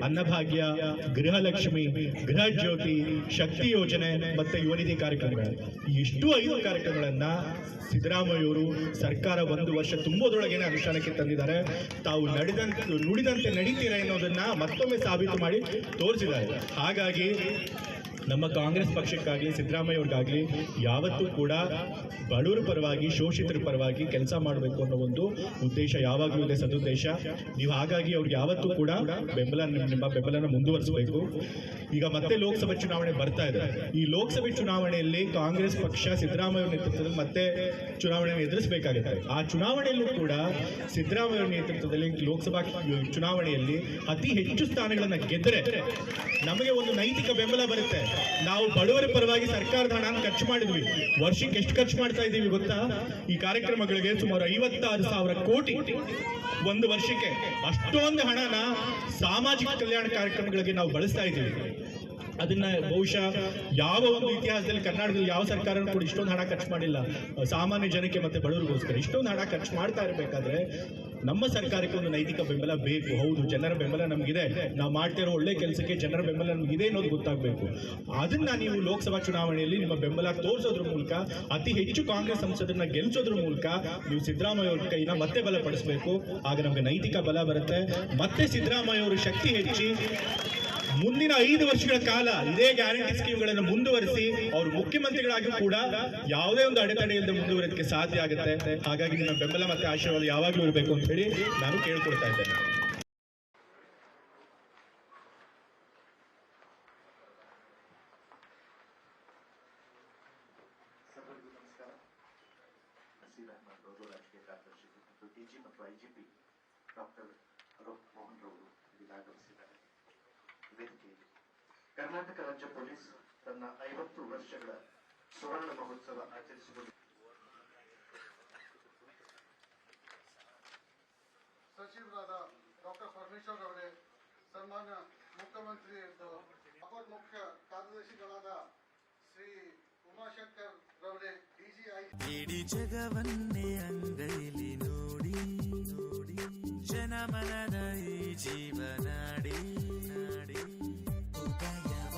ಅನ್ನಭಾಗ್ಯ, ಗೃಹಲಕ್ಷ್ಮಿ, ಗೃಹ ಜ್ಯೋತಿ, ಶಕ್ತಿ ಯೋಜನೆ ಮತ್ತೆ ಯುವ ನಿಧಿ ಕಾರ್ಯಕ್ರಮಗಳು, ಇಷ್ಟು 5 ಕಾರ್ಯಕ್ರಮಗಳನ್ನ ಸಿದ್ದರಾಮಯ್ಯವರು ಸರ್ಕಾರ 1 ವರ್ಷ ತುಂಬೋದ್ರೊಳಗೇನೆ ಅನುಷ್ಠಾನಕ್ಕೆ ತಂದಿದ್ದಾರೆ. ತಾವು ನುಡಿದಂತೆ ನಡೀತೀರಾ ಎನ್ನುವುದನ್ನ ಮತ್ತೊಮ್ಮೆ ಸಾಬೀತು ಮಾಡಿ ತೋರಿಸಿದ್ದಾರೆ. ಹಾಗಾಗಿ ನಮ್ಮ ಕಾಂಗ್ರೆಸ್ ಪಕ್ಷಕ್ಕಾಗಲಿ ಸಿದ್ದರಾಮಯ್ಯ ಅವ್ರಿಗಾಗಲಿ ಯಾವತ್ತೂ ಕೂಡ ಬಡವರ ಪರವಾಗಿ, ಶೋಷಿತರ ಪರವಾಗಿ ಕೆಲಸ ಮಾಡಬೇಕು ಅನ್ನೋ ಒಂದು ಉದ್ದೇಶ ಯಾವಾಗಲೂ ಇದೆ, ಸದುದ್ದೇಶ. ನೀವು ಹಾಗಾಗಿ ಅವ್ರಿಗೆ ಯಾವತ್ತೂ ಕೂಡ ನಿಮ್ಮ ಬೆಂಬಲನ ಮುಂದುವರಿಸಬೇಕು. ಈಗ ಮತ್ತೆ ಲೋಕಸಭೆ ಚುನಾವಣೆ ಬರ್ತಾ ಇದೆ. ಈ ಲೋಕಸಭೆ ಚುನಾವಣೆಯಲ್ಲಿ ಕಾಂಗ್ರೆಸ್ ಪಕ್ಷ ಸಿದ್ದರಾಮಯ್ಯ ನೇತೃತ್ವದಲ್ಲಿ ಮತ್ತೆ ಚುನಾವಣೆಯನ್ನು ಎದುರಿಸಬೇಕಾಗುತ್ತೆ. ಆ ಚುನಾವಣೆಯಲ್ಲೂ ಕೂಡ ಸಿದ್ದರಾಮಯ್ಯ ನೇತೃತ್ವದಲ್ಲಿ ಲೋಕಸಭಾ ಚುನಾವಣೆಯಲ್ಲಿ ಅತಿ ಹೆಚ್ಚು ಸ್ಥಾನಗಳನ್ನು ಗೆದ್ದರೆ ನಮಗೆ ಒಂದು ನೈತಿಕ ಬೆಂಬಲ ಬರುತ್ತೆ. ನಾವು ಬಡವರ ಪರವಾಗಿ ಸರ್ಕಾರದ ಹಣ ಖರ್ಚು ಮಾಡಿದ್ವಿ. ವರ್ಷಕ್ಕೆ ಎಷ್ಟು ಖರ್ಚು ಮಾಡ್ತಾ ಇದ್ದೀವಿ ಗೊತ್ತಾ? ಈ ಕಾರ್ಯಕ್ರಮಗಳಿಗೆ ಸುಮಾರು 56,000 ಕೋಟಿ ಒಂದು ವರ್ಷಕ್ಕೆ. ಅಷ್ಟೊಂದು ಹಣನ ಸಾಮಾಜಿಕ ಕಲ್ಯಾಣ ಕಾರ್ಯಕ್ರಮಗಳಿಗೆ ನಾವು ಬಳಸ್ತಾ ಇದ್ದೀವಿ. ಅದನ್ನ ಬಹುಶಃ ಯಾವ ಒಂದು ಇತಿಹಾಸದಲ್ಲಿ ಕರ್ನಾಟಕದಲ್ಲಿ ಯಾವ ಸರ್ಕಾರನೂ ಕೂಡ ಇಷ್ಟೊಂದು ಹಣ ಖರ್ಚು ಮಾಡಿಲ್ಲ ಸಾಮಾನ್ಯ ಜನಕ್ಕೆ ಮತ್ತೆ ಬಡವರಿಗೋಸ್ಕರ. ಇಷ್ಟೊಂದು ಹಣ ಖರ್ಚು ಮಾಡ್ತಾ ಇರಬೇಕಾದ್ರೆ ನಮ್ಮ ಸರ್ಕಾರಕ್ಕೆ ಒಂದು ನೈತಿಕ ಬೆಂಬಲ ಬೇಕು. ಹೌದು, ಜನರ ಬೆಂಬಲ ನಮಗಿದೆ, ನಾವು ಮಾಡ್ತಿರೋ ಒಳ್ಳೆ ಕೆಲಸಕ್ಕೆ ಜನರ ಬೆಂಬಲ ನಮಗಿದೆ ಅನ್ನೋದು ಗೊತ್ತಾಗಬೇಕು. ಅದನ್ನ ನೀವು ಲೋಕಸಭಾ ಚುನಾವಣೆಯಲ್ಲಿ ನಿಮ್ಮ ಬೆಂಬಲ ತೋರಿಸೋದ್ರ ಮೂಲಕ, ಅತಿ ಹೆಚ್ಚು ಕಾಂಗ್ರೆಸ್ ಸಂಸದರನ್ನ ಗೆಲ್ಲಿಸೋದ್ರ ಮೂಲಕ ನೀವು ಸಿದ್ದರಾಮಯ್ಯ ಅವ್ರ ಕೈನ ಮತ್ತೆ ಬಲಪಡಿಸಬೇಕು. ಆಗ ನಮಗೆ ನೈತಿಕ ಬಲ ಬರುತ್ತೆ. ಮತ್ತೆ ಸಿದ್ದರಾಮಯ್ಯ ಅವರು ಶಕ್ತಿ ಹೆಚ್ಚಿ ಮುಂದಿನ 5 ವರ್ಷಗಳ ಕಾಲ ಇದೇ ಗ್ಯಾರಂಟಿ ಸ್ಕೀಮ್ಗಳನ್ನು ಮುಂದುವರಿಸಿ ಅವರು ಮುಖ್ಯಮಂತ್ರಿಗಳಾಗಿ ಕೂಡ ಯಾವುದೇ ಒಂದು ಅಡೆತಡೆ ಇಲ್ಲದೆ ಮುಂದುವರೆದಕ್ಕೆ ಸಾಧ್ಯ ಆಗುತ್ತೆ. ಹಾಗಾಗಿ ನಿಮ್ಮ ಬೆಂಬಲ ಮತ್ತೆ ಆಶೀರ್ವಾದ ಯಾವಾಗಲೂ ಇರಬೇಕು ಅಂತ ಹೇಳಿ ನಾನು ಕೇಳ್ಕೊಳ್ತಾ ಇದ್ದೇನೆ. ಕರ್ನಾಟಕ ರಾಜ್ಯ ಪೊಲೀಸ್ ತನ್ನ 50 ವರ್ಷಗಳ ಸುವರ್ಣ ಮಹೋತ್ಸವ ಆಚರಿಸಿಕೊಂಡು ಸಚಿವರಾದ ಡಾಕ್ಟರ್ ಪರಮೇಶ್ವರ್ ಅವರೇ, ಸನ್ಮಾನ್ಯ ಮುಖ್ಯಮಂತ್ರಿ ಅಪರ ಮುಖ್ಯ ಕಾರ್ಯದರ್ಶಿಗಳಾದ ಶ್ರೀ ಉಮಾಶಂಕರ್ ರವರೇ, DGI, ಇಡೀ ಜಗವನ್ನೇ ಅಂಗೈಲಿ ನೋಡಿ ಜನಮನದ ಈ ಜೀವನ